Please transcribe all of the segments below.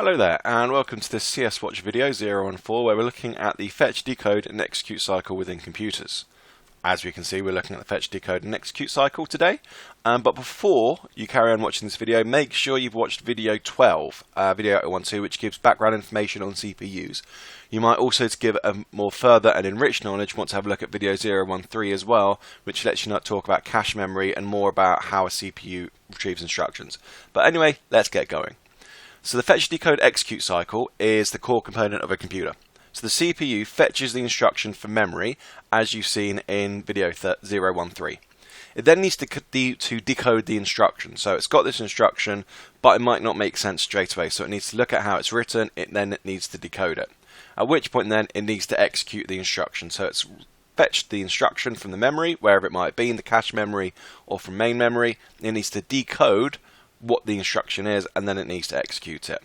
Hello there, and welcome to this CS Watch video 014, where we're looking at the Fetch, Decode and Execute cycle within computers. As we can see, we're looking at the Fetch, Decode and Execute cycle today. But before you carry on watching this video, make sure you've watched video 12, video 812, which gives background information on CPUs. You might also, to give a more further and enriched knowledge, want to have a look at video 013 as well, which lets you talk about cache memory and more about how a CPU retrieves instructions. But anyway, let's get going. So the Fetch-Decode-Execute cycle is the core component of a computer. So the CPU fetches the instruction from memory, as you've seen in video 013. It then needs to decode the instruction. So it's got this instruction, but it might not make sense straight away. So it needs to look at how it's written, then it needs to decode it. At which point then it needs to execute the instruction. So it's fetched the instruction from the memory, wherever it might be, in the cache memory or from main memory. It needs to decode what the instruction is, and then it needs to execute it.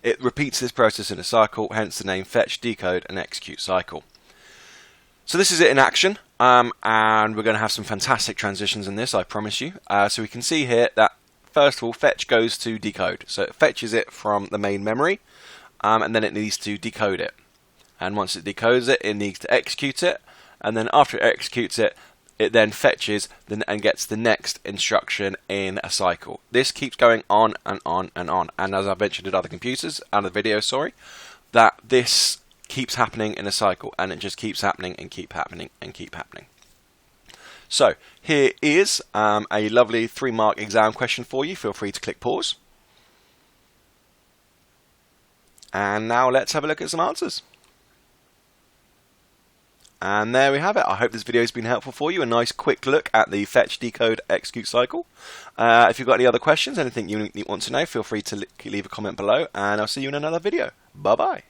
It repeats this process in a cycle, hence the name Fetch, Decode and Execute cycle. So this is it in action, and we're going to have some fantastic transitions in this, I promise you. So we can see here that first of all, fetch goes to decode. So it fetches it from the main memory, and then it needs to decode it. And once it decodes it, it needs to execute it, and then after it executes it, it then fetches and gets the next instruction in a cycle. This keeps going on and on and on. And as I mentioned in other computers, other videos, that this keeps happening in a cycle, and it just keeps happening and keep happening and keep happening. So here is a lovely 3-mark exam question for you. Feel free to click pause. And now let's have a look at some answers. And there we have it. I hope this video has been helpful for you. A nice quick look at the Fetch, Decode, Execute cycle. If you've got any other questions, anything you want to know, feel free to leave a comment below, and I'll see you in another video. Bye bye.